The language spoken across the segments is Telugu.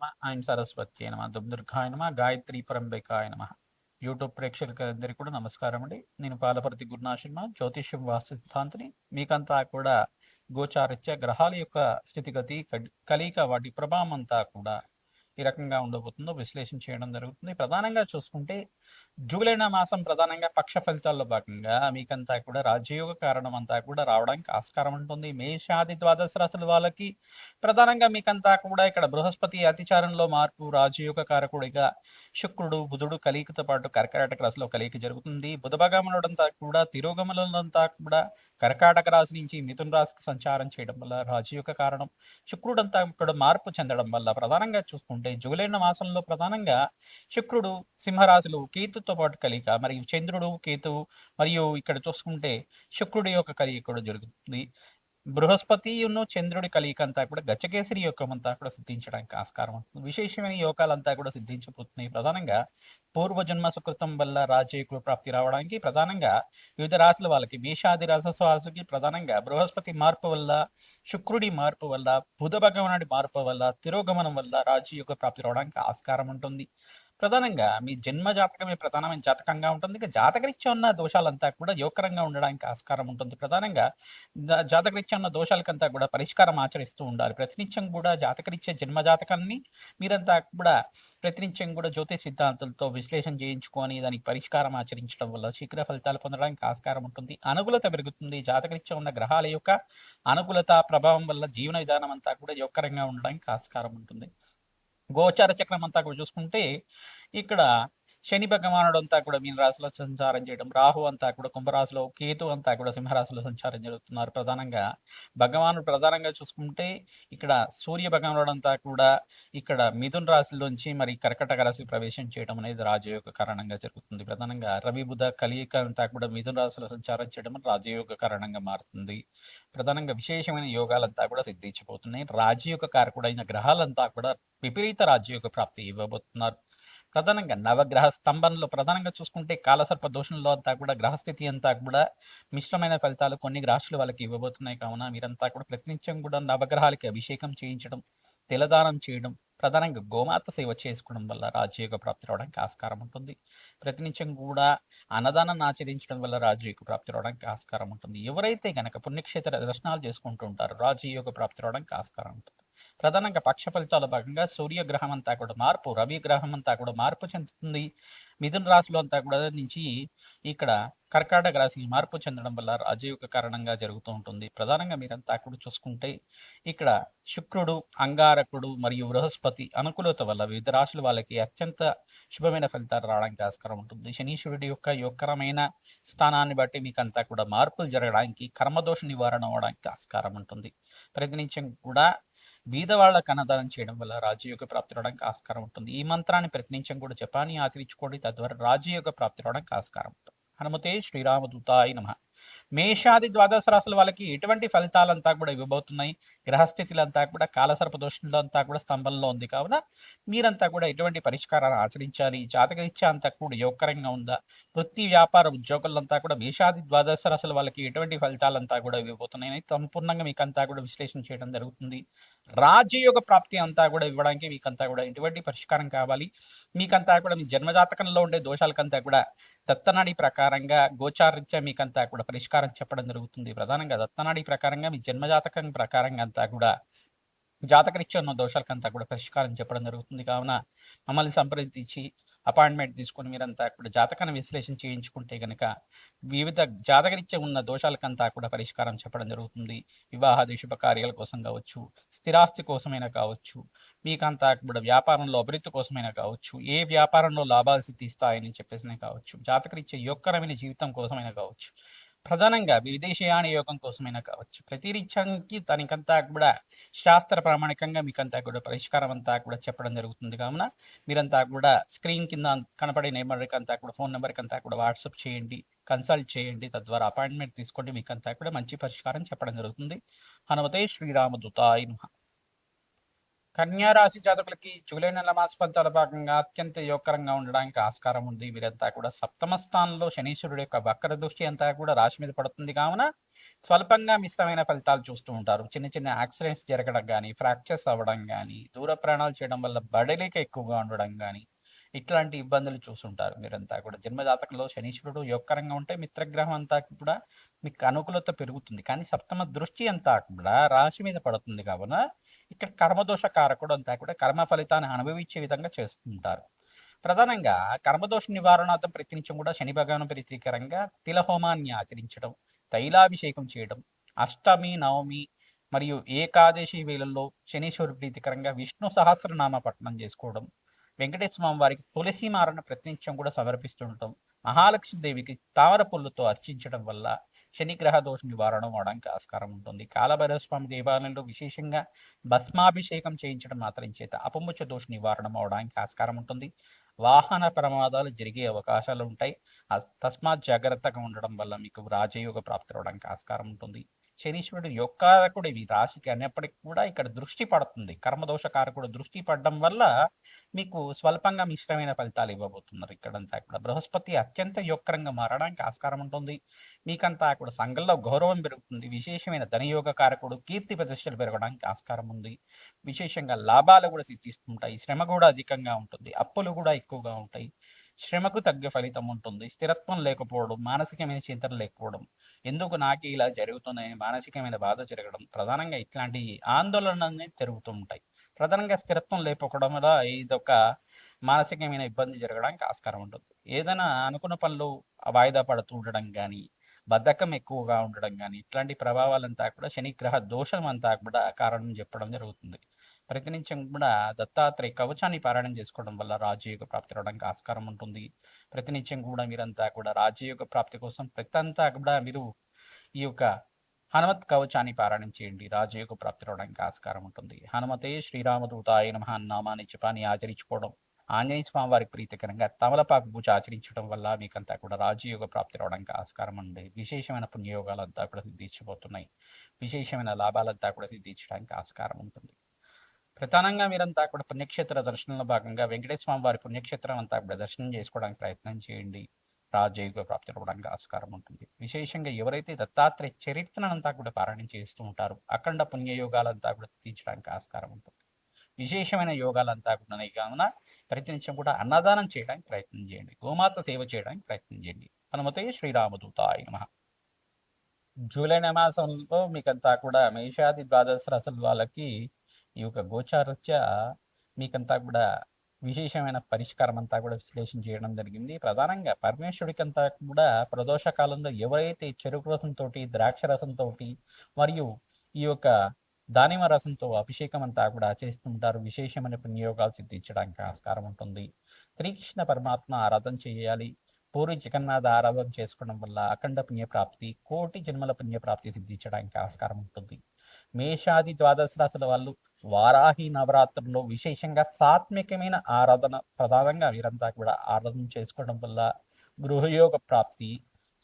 నమ ఆయన సరస్వతి నమ దుర్గాయ నమ గాయత్రి పరంబికాయ నమ యూట్యూబ్ ప్రేక్షకులందరికీ కూడా నమస్కారం అండి. నేను పాలపర్తి గురునాశర్మ, జ్యోతిష్యం వాస్తు సిద్ధాంతిని. మీకంతా కూడా గోచారిత్య గ్రహాల యొక్క స్థితిగతి కలయిక వాటి ప్రభావం అంతా కూడా ఈ రకంగా ఉండబోతుందో విశ్లేషణ చేయడం జరుగుతుంది. ప్రధానంగా చూసుకుంటే జూలై మాసం ప్రధానంగా పక్ష ఫలితాల్లో భాగంగా మీకంతా కూడా రాజయోగ కారణం అంతా కూడా రావడానికి ఆస్కారం ఉంటుంది. మేషాది ద్వాదశ రాశుల వాళ్ళకి ప్రధానంగా మీకంతా కూడా ఇక్కడ బృహస్పతి అతిచారంలో మార్పు రాజయోగ కారకుడిగా శుక్రుడు బుధుడు కలియికతో పాటు కర్కాటక రాశిలో కలియిక జరుగుతుంది. బుధ భగవానుడంతా కూడా తిరోగమనంతా కూడా కర్కాటక రాశి నుంచి మిథున రాశికి సంచారం చేయడం వల్ల రాజయోగ కారణం. శుక్రుడంతా ఇక్కడ మార్పు చెందడం వల్ల ప్రధానంగా చూసుకుంటే జూలై మాసంలో ప్రధానంగా శుక్రుడు సింహరాశిలో కేతుతో పాటు కలియిక, మరియు చంద్రుడు కేతువు మరియు ఇక్కడ చూసుకుంటే శుక్రుడి యొక్క కలియిక కూడా జరుగుతుంది. బృహస్పతియును చంద్రుడి కలియిక అంతా కూడా గజకేసరి యోగం అంతా కూడా సిద్ధించడానికి ఆస్కారం ఉంటుంది. విశేషమైన యోగాలంతా కూడా సిద్ధించబోతున్నాయి. ప్రధానంగా పూర్వజన్మ సుకృతం వల్ల రాజయోగ ప్రాప్తి రావడానికి ప్రధానంగా వివిధ రాశుల వాళ్ళకి మేషాది రాశి ప్రధానంగా బృహస్పతి మార్పు వల్ల, శుక్రుడి మార్పు వల్ల, బుధ భగవానుడి మార్పు వల్ల, తిరోగమనం వల్ల రాజయోగ ప్రాప్తి రావడానికి ఆస్కారం ఉంటుంది. ప్రధానంగా మీ జన్మ జాతకమే ప్రధానమైన జాతకంగా ఉంటుంది. ఇక జాతకరీత్యా ఉన్న దోషాలంతా కూడా యోగకరంగా ఉండడానికి ఆస్కారం ఉంటుంది. ప్రధానంగా జాతకరీత్యా ఉన్న దోషాలకంతా కూడా పరిష్కారం ఆచరిస్తూ ఉండాలి. ప్రతినిత్యం కూడా జాతకరీత్యా జన్మ జాతకాన్ని మీరంతా కూడా ప్రతినిత్యం కూడా జ్యోతిష్ సిద్ధాంతాలతో విశ్లేషణ చేయించుకొని దానికి పరిష్కారం ఆచరించడం వల్ల శీఘ్ర ఫలితాలు పొందడానికి ఆస్కారం ఉంటుంది. అనుకూలత పెరుగుతుంది. జాతకరీత్యా ఉన్న గ్రహాల యొక్క అనుకూలత ప్రభావం వల్ల జీవన విధానం అంతా కూడా యోగకరంగా ఉండడానికి ఆస్కారం ఉంటుంది. గోచార చక్రం అంతా కూడా చూసుకుంటే ఇక్కడ శని భగవానుడు అంతా కూడా మీన రాశిలో సంచారం చేయడం, రాహు అంతా కూడా కుంభరాశిలో, కేతు అంతా కూడా సింహరాశిలో సంచారం జరుగుతున్నారు. ప్రధానంగా భగవానుడు ప్రధానంగా చూసుకుంటే ఇక్కడ సూర్య భగవానుడు అంతా కూడా ఇక్కడ మిథున రాశిలోంచి మరి కర్కటక రాశి ప్రవేశం చేయడం అనేది రాజయోగ కారణంగా జరుగుతుంది. ప్రధానంగా రవి బుధ కలియిక అంతా కూడా మిథున రాశిలో సంచారం చేయడం రాజయోగ కారణంగా మారుతుంది. ప్రధానంగా విశేషమైన యోగాలంతా కూడా సిద్ధించిపోతున్నాయి. రాజయోగ కారకుడైన గ్రహాలంతా కూడా విపరీత రాజయోగ ప్రాప్తి ఇవ్వబోతున్నారు. ప్రధానంగా నవగ్రహ స్తంభంలో ప్రధానంగా చూసుకుంటే కాలసర్ప దోషంలో అంతా కూడా గ్రహస్థితి అంతా కూడా మిశ్రమైన ఫలితాలు కొన్ని రాశులు వాళ్ళకి ఇవ్వబోతున్నాయి. కావున మీరంతా కూడా ప్రతినిత్యం కూడా నవగ్రహాలకి అభిషేకం చేయించడం, తిలదానం చేయడం, ప్రధానంగా గోమాత సేవ చేసుకోవడం వల్ల రాజయోగ ప్రాప్తి రావడానికి ఆస్కారం ఉంటుంది. ప్రతినిత్యం కూడా అన్నదానాన్ని ఆచరించడం వల్ల రాజయోగ ప్రాప్తి రావడానికి ఆస్కారం ఉంటుంది. ఎవరైతే గనక పుణ్యక్షేత్ర దర్శనాలు చేసుకుంటూ ఉంటారో రాజయోగ ప్రాప్తి రావడానికి ఆస్కారం ఉంటుంది. ప్రధానంగా పక్ష ఫలితాల భాగంగా సూర్యగ్రహం అంతా కూడా మార్పు, రవి గ్రహం అంతా కూడా మార్పు చెందుతుంది. మిథున రాశిలో అంతా కూడా నుంచి ఇక్కడ కర్కాటక రాశి మార్పు చెందడం వల్ల రాజయోగ కారణంగా జరుగుతూ ఉంటుంది. ప్రధానంగా మీరంతా కూడా చూసుకుంటే ఇక్కడ శుక్రుడు, అంగారకుడు మరియు బృహస్పతి అనుకూలత వల్ల వివిధ రాశుల వాళ్ళకి అత్యంత శుభమైన ఫలితాలు రావడానికి ఆస్కారం ఉంటుంది. శనీశ్వరుడి యొక్క యోగకరమైన స్థానాన్ని బట్టి మీకు అంతా కూడా మార్పులు జరగడానికి, కర్మదోష నివారణ అవడానికి ఆస్కారం ఉంటుంది. ప్రతినిత్యం కూడా బీదవాళ్లకు అన్నదానం చేయడం వల్ల రాజయోగ ప్రాప్తి రావడానికి ఆస్కారం ఉంటుంది. ఈ మంత్రాన్ని ప్రతినిత్యం కూడా జపాన్ని ఆచరించుకోండి. తద్వారా రాజయోగ ప్రాప్తి రావడానికి ఆస్కారం ఉంటుంది. హనుమతే శ్రీరామదూతాయ నమః. మేషాది ద్వాదశ రాశుల వాళ్ళకి ఎటువంటి ఫలితాలంతా కూడా ఇవ్వబోతున్నాయి. గ్రహస్థితులంతా కూడా కాలసర్ప దోషంలో అంతా కూడా స్తంభంలో ఉంది. కావున మీరంతా కూడా ఎటువంటి పరిష్కారాలు ఆచరించాలి. జాతకరీత్యా అంతా కూడా యోగకరంగా ఉందా, వృత్తి వ్యాపార ఉద్యోగులంతా కూడా మేషాది ద్వాదశ రాశుల వాళ్ళకి ఎటువంటి ఫలితాలంతా కూడా ఇవ్వబోతున్నాయి సంపూర్ణంగా మీకు అంతా కూడా విశ్లేషణ చేయడం జరుగుతుంది. రాజయోగ ప్రాప్తి అంతా కూడా ఇవ్వడానికి మీకంతా కూడా ఎటువంటి పరిష్కారం కావాలి, మీకంతా కూడా మీ జన్మజాతకంలో ఉండే దోషాలకంతా కూడా దత్తనాడి ప్రకారంగా గోచారీత్యా మీకంతా కూడా పరిష్కారం చెప్పడం జరుగుతుంది. ప్రధానంగా దత్తనాడి ప్రకారంగా మీ జన్మజాతకం ప్రకారంగా అంతా కూడా జాతకరీత్యా ఉన్న దోషాలకంతా కూడా పరిష్కారం చెప్పడం జరుగుతుంది. కావున మమ్మల్ని సంప్రదించి అపాయింట్మెంట్ తీసుకొని మీరంతా కూడా జాతకాన్ని విశ్లేషణ చేయించుకుంటే గనక వివిధ జాతకరీత్యా ఉన్న దోషాలకంతా కూడా పరిష్కారం చెప్పడం జరుగుతుంది. వివాహాది శుభకార్యాల కోసం కావచ్చు, స్థిరాస్తి కోసమైనా కావచ్చు, మీకంతా కూడా వ్యాపారంలో అభివృద్ధి కోసమైనా కావచ్చు, ఏ వ్యాపారంలో లాభాలు సిద్ధిస్తాయని చెప్పేసినా కావచ్చు, జాతకరీత్యా యోగకరమైన జీవితం కోసమైనా కావచ్చు, ప్రధానంగా విదేశీయాన యోగం కోసమైనా కావచ్చు, ప్రతి రీత్యానికి దానికంతా కూడా శాస్త్ర ప్రామాణికంగా మీకంతా కూడా పరిష్కారం అంతా కూడా చెప్పడం జరుగుతుంది. కావున మీరంతా కూడా స్క్రీన్ కింద కనపడే నెంబర్కి అంతా కూడా ఫోన్ నెంబర్కి అంతా కూడా వాట్సాప్ చేయండి, కన్సల్ట్ చేయండి. తద్వారా అపాయింట్మెంట్ తీసుకోండి. మీకంతా కూడా మంచి పరిష్కారం చెప్పడం జరుగుతుంది. హనుమతే శ్రీరామదూతాయ నమః. కన్యా రాశి జాతకులకి జూలై నెల మాస ఫలితాల భాగంగా అత్యంత యోగకరంగా ఉండడానికి ఆస్కారం ఉంది. వీరంతా కూడా సప్తమ స్థానంలో శనీశ్వరుడు యొక్క వక్ర దృష్టి అంతా కూడా రాశి మీద పడుతుంది. కావున స్వల్పంగా మిశ్రమైన ఫలితాలు చూస్తూ ఉంటారు. చిన్న చిన్న యాక్సిడెంట్స్ జరగడం గానీ, ఫ్రాక్చర్స్ అవ్వడం గానీ, దూర ప్రయాణాలు చేయడం వల్ల బడలిక ఎక్కువగా ఉండడం గానీ, ఇట్లాంటి ఇబ్బందులు చూసుంటారు మీరంతా కూడా. జన్మజాతకంలో శనీశ్వరుడు యోగకరంగా ఉంటే మిత్రగ్రహం అంతా కూడా మీకు అనుకూలత పెరుగుతుంది. కానీ సప్తమ దృష్టి అంతా కూడా రాశి మీద పడుతుంది కావున, ఇక్కడ కర్మదోష కారకుడు అంతా కూడా కర్మ ఫలితాన్ని అనుభవించే విధంగా చేస్తుంటారు. ప్రధానంగా కర్మదోష నివారణార్థం ప్రతినిత్యం కూడా శని భగవాను ప్రీతికరంగా తిలహోమాన్ని ఆచరించడం, తైలాభిషేకం చేయడం, అష్టమి, నవమి మరియు ఏకాదశి వేళల్లో శనీశ్వరు ప్రీతికరంగా విష్ణు సహస్రనామ పఠనం చేసుకోవడం, వెంకటేశ్వర స్వామి వారికి తులసి మాలను ప్రతినిత్యం కూడా సమర్పిస్తుండటం, మహాలక్ష్మీదేవికి తామర పుల్లతో అర్చించడం వల్ల శనిగ్రహ దోష నివారణ అవడానికి ఆస్కారం ఉంటుంది. కాలభైరవ స్వామి దేవాలయంలో విశేషంగా భస్మాభిషేకం చేయించడం మాత్రం చేత అపముచ్చ దోష నివారణ అవడానికి ఆస్కారం ఉంటుంది. వాహన ప్రమాదాలు జరిగే అవకాశాలు ఉంటాయి. తస్మాత్ జాగ్రత్తగా ఉండడం వల్ల మీకు రాజయోగ ప్రాప్తి అవడానికి ఆస్కారం ఉంటుంది. శనీశ్వరుడు యొక్కారకుడు ఇవి రాశికి అనేప్పటికీ కూడా ఇక్కడ దృష్టి పడుతుంది. కర్మదోష కారకుడు దృష్టి పడడం వల్ల మీకు స్వల్పంగా మిశ్రమైన ఫలితాలు ఇవ్వబోతున్నారు. ఇక్కడంతా కూడా బృహస్పతి అత్యంత యొక్కరంగా మారడానికి ఆస్కారం ఉంటుంది. మీకంతా కూడా సంఘంలో గౌరవం పెరుగుతుంది. విశేషమైన ధనయోగ కారకుడు కీర్తి ప్రతిష్టలు పెరగడానికి ఆస్కారం ఉంది. విశేషంగా లాభాలు కూడా తీసుకుంటాయి. శ్రమ కూడా అధికంగా ఉంటుంది. అప్పులు కూడా ఎక్కువగా ఉంటాయి. శ్రమకు తగ్గ ఫలితం ఉంటుంది. స్థిరత్వం లేకపోవడం, మానసికమైన చింతన లేకపోవడం, ఎందుకు నాకు ఇలా జరుగుతున్నాయి, మానసికమైన బాధ జరగడం, ప్రధానంగా ఇట్లాంటి ఆందోళనలు జరుగుతూ ఉంటాయి. ప్రధానంగా స్థిరత్వం లేకపోవడం వల్ల ఇదొక మానసికమైన ఇబ్బంది జరగడానికి ఆస్కారం ఉంటుంది. ఏదైనా అనుకున్న పనులు వాయిదా పడుతూ ఉండడం కానీ, బద్ధకం ఎక్కువగా ఉండడం కానీ, ఇట్లాంటి ప్రభావాలంతా కూడా శనిగ్రహ దోషం అంతా కూడా కారణం చెప్పడం జరుగుతుంది. ప్రతినిత్యం కూడా దత్తాత్రేయ కవచాన్ని పారాయణం చేసుకోవడం వల్ల రాజయోగ ప్రాప్తి రావడానికి ఆస్కారం ఉంటుంది. ప్రతినిత్యం కూడా మీరంతా కూడా రాజయోగ ప్రాప్తి కోసం ప్రతంతా కూడా మీరు ఈ యొక్క హనుమత్ కవచాన్ని పారాయణం చేయండి. రాజయోగ ప్రాప్తి రావడానికి ఆస్కారం ఉంటుంది. హనుమతే శ్రీరామదూతాయ నమః నామాన్ని జపాన్ని ఆచరించుకోవడం, ఆంజనేయ స్వామి వారికి ప్రీతికరంగా తమలపాకు పూజ ఆచరించడం వల్ల మీకంతా కూడా రాజయోగ ప్రాప్తి రావడానికి ఆస్కారం ఉంది. విశేషమైన పుణ్యయోగాలంతా కూడా సిద్ధించబోతున్నాయి. విశేషమైన లాభాలంతా కూడా సిద్ధించడానికి ఆస్కారం ఉంటుంది. ప్రధానంగా మీరంతా కూడా పుణ్యక్షేత్ర దర్శనంలో భాగంగా వెంకటేశ్వర స్వామి వారి పుణ్యక్షేత్రం అంతా కూడా దర్శనం చేసుకోవడానికి ప్రయత్నం చేయండి. రాజయోగ ప్రాప్తి అవ్వడానికి ఆస్కారం ఉంటుంది. విశేషంగా ఎవరైతే దత్తాత్రేయ చరిత్రనంతా కూడా పారాయణం చేస్తూ ఉంటారో అఖండ పుణ్యయోగాలంతా కూడా తీర్చడానికి ఆస్కారం ఉంటుంది. విశేషమైన యోగాలంతా కూడా ఉన్నాయి కావున ప్రతినిత్యం కూడా అన్నదానం చేయడానికి ప్రయత్నం చేయండి. గోమాత సేవ చేయడానికి ప్రయత్నం చేయండి. హనుమతే శ్రీరామదూతాయ నమః. జూలై మాసంలో మీకంతా కూడా మేషాది ద్వాదశ రాశుల వాళ్ళకి ఈ యొక్క గోచారరీత్యా మీకంతా కూడా విశేషమైన పరిష్కారం అంతా కూడా విశ్లేషణ చేయడం జరిగింది. ప్రధానంగా పరమేశ్వరుడికంతా కూడా ప్రదోష కాలంలో ఎవరైతే చెరుకు రసంతోటి, ద్రాక్ష రసంతోటి మరియు ఈ యొక్క దానిమ్మ రసంతో అభిషేకం అంతా కూడా ఆచరిస్తుంటారు. విశేషమైన పుణ్యయోగాలు సిద్ధించడానికి ఆస్కారం ఉంటుంది. శ్రీకృష్ణ పరమాత్మ ఆరాధన చేయాలి. పూరి జగన్నాథ ఆరాధన చేసుకోవడం వల్ల అఖండ పుణ్యప్రాప్తి, కోటి జన్మల పుణ్యప్రాప్తి సిద్ధించడానికి ఆస్కారం ఉంటుంది. మేషాది ద్వాదశ రాశుల వాళ్ళు వారాహి నవరాత్రుల్లో విశేషంగా సాత్వికమైన ఆరాధన ప్రధానంగా వీరంతా కూడా ఆరాధన చేసుకోవడం వల్ల గృహయోగ ప్రాప్తి,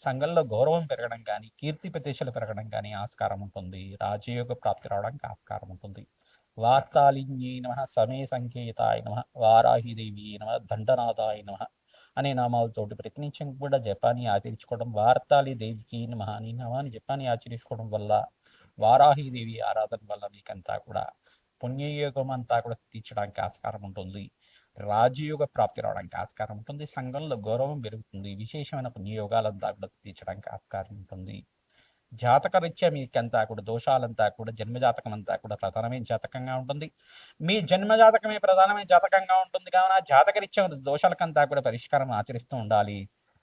సంఘంలో గౌరవం పెరగడం కానీ, కీర్తి ప్రతిష్టలు పెరగడం కానీ ఆస్కారం ఉంటుంది. రాజయోగ ప్రాప్తి రావడానికి ఆస్కారం ఉంటుంది. వార్తాళిన్యై నమః, సమయ సంకేతాయ నమః, వారాహిదేవి నమః, దండనాథాయ నమః అనే నామాలతోటి ప్రతినిత్యం కూడా జపాన్ని ఆచరించుకోవడం, వార్తాళి దేవికి నమః అనే నామాన్ని జపాన్ని ఆచరించుకోవడం వల్ల, వారాహిదేవి ఆరాధన వల్ల మీకంతా కూడా పుణ్యయోగం అంతా కూడా తీర్చడానికి ఆస్కారం ఉంటుంది. రాజయోగ ప్రాప్తి రావడానికి ఆస్కారం ఉంటుంది. సంఘంలో గౌరవం పెరుగుతుంది. విశేషమైన పుణ్యయోగాలంతా కూడా తీర్చడానికి ఆస్కారం ఉంటుంది. జాతకరీత్యా మీకంతా కూడా దోషాలంతా కూడా జన్మజాతకం అంతా కూడా ప్రధానమైన జాతకంగా ఉంటుంది. మీ జన్మజాతకమే ప్రధానమైన జాతకంగా ఉంటుంది కావున జాతకరీత్యా దోషాలకంతా కూడా పరిష్కారం ఆచరిస్తూ ఉండాలి.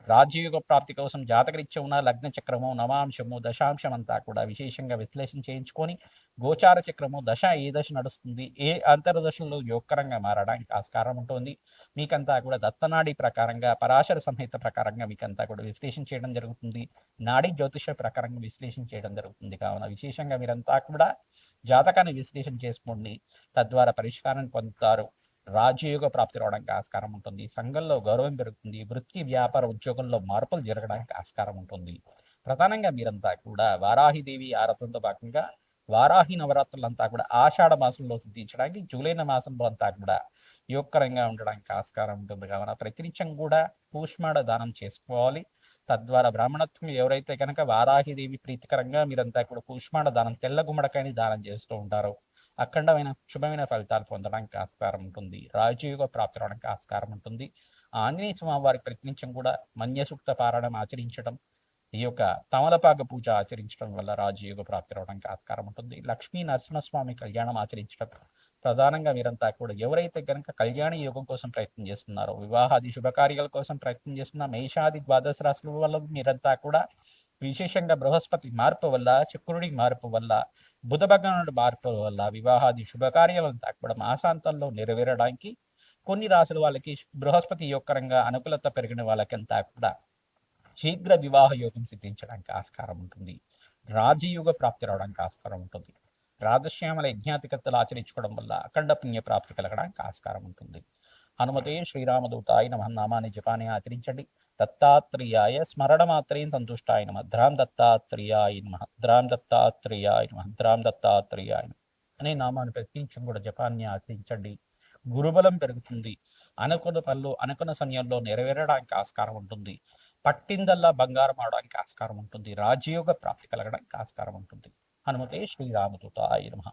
రాజయోగ ప్రాప్తి కోసం జాతకరీత్యా ఉన్న లగ్న చక్రము, నవాంశము, దశాంశం అంతా కూడా విశేషంగా విశ్లేషణ చేయించుకొని గోచార చక్రము దశ ఏ దశ నడుస్తుంది, ఏ అంతర్దశలో యోగకరంగా మారడానికి ఆస్కారం ఉంటుంది. మీకంతా కూడా దత్తనాడి ప్రకారంగా, పరాశర సంహిత ప్రకారంగా మీకంతా కూడా విశ్లేషణ చేయడం జరుగుతుంది. నాడీ జ్యోతిష ప్రకారంగా విశ్లేషణ చేయడం జరుగుతుంది కావున విశేషంగా మీరంతా కూడా జాతకాన్ని విశ్లేషణ చేసుకోండి. తద్వారా పరిష్కారాన్ని పొందుతారు. రాజయోగ ప్రాప్తి రావడానికి ఆస్కారం ఉంటుంది. సంఘంలో గౌరవం పెరుగుతుంది. వృత్తి, వ్యాపార, ఉద్యోగంలో మార్పులు జరగడానికి ఆస్కారం ఉంటుంది. ప్రధానంగా మీరంతా కూడా వారాహిదేవి ఆరాధనతో భాగంగా వారాహి నవరాత్రులంతా కూడా ఆషాఢ మాసంలో సిద్ధించడానికి జూలై మాసంలో అంతా కూడా యోగకరంగా ఉండడానికి ఆస్కారం ఉంటుంది కావున ప్రతినిత్యం కూడా కూష్మాడ దానం చేసుకోవాలి. తద్వారా బ్రాహ్మణత్వం ఎవరైతే కనుక వారాహిదేవి ప్రీతికరంగా మీరంతా కూడా కూష్మాండ దానం, తెల్ల గుమ్మడికాయని దానం చేస్తూ ఉంటారో అఖండమైన శుభమైన ఫలితాలు పొందడానికి ఆస్కారం ఉంటుంది. రాజయోగ ప్రాప్తి అవడానికి ఆస్కారం ఉంటుంది. ఆంజనేయ స్వామి వారికి ప్రతినిత్యం కూడా మన్య సూక్త పారాయణం ఆచరించడం, ఈ యొక్క తమలపాక పూజ ఆచరించడం వల్ల రాజయోగ ప్రాప్తి రావడానికి ఆస్కారం ఉంటుంది. లక్ష్మీ నరసింహస్వామి కళ్యాణం ఆచరించడం ప్రధానంగా మీరంతా కూడా ఎవరైతే కనుక కళ్యాణ యోగం కోసం ప్రయత్నం చేస్తున్నారో, వివాహాది శుభకార్యాల కోసం ప్రయత్నం చేస్తున్న మేషాది ద్వాదశ రాశుల వల్ల మీరంతా కూడా విశేషంగా బృహస్పతి మార్పు వల్ల, శుక్రుడి మార్పు వల్ల, బుధ భగవానుడి మార్పు వల్ల వివాహాది శుభకార్యాలంతా కూడా మాసాంతంలో నెరవేరడానికి, కొన్ని రాసుల వాళ్ళకి బృహస్పతి యోగకరంగా అనుకూలత పెరిగిన వాళ్ళకంతా కూడా శీఘ్ర వివాహ యోగం సిద్ధించడానికి ఆస్కారం ఉంటుంది. రాజయోగ ప్రాప్తి రావడానికి ఆస్కారం ఉంటుంది. రాజశ్యామల యజ్ఞాతికత్తలు ఆచరించుకోవడం వల్ల అఖండ పుణ్య ప్రాప్తి కలగడానికి ఆస్కారం ఉంటుంది. హనుమతే శ్రీరామదూతాయ నమః నామాన్ని జపాన్ని ఆచరించండి. దత్తాత్రేయాయ స్మరణ మాత్రేం సంతుష్టాయ నమః. ద్రాం దత్తాత్రేయాయ నమః, ద్రాం దత్తాత్రేయాయ నమః, ద్రాం దత్తాత్రేయాయ నమః అనే నామాన్ని ప్రతినిత్యం కూడా జపాన్ని ఆచరించండి. గురుబలం పెరుగుతుంది. అనుకున్న పనులు అనుకున్న సమయంలో నెరవేరడానికి ఆస్కారం ఉంటుంది. పట్టిందల్లా బంగారం అవడానికి ఆస్కారం ఉంటుంది. రాజయోగ ప్రాప్తి కలగడానికి ఆస్కారం ఉంటుంది. హనుమతే శ్రీరామదూతాయ నమః.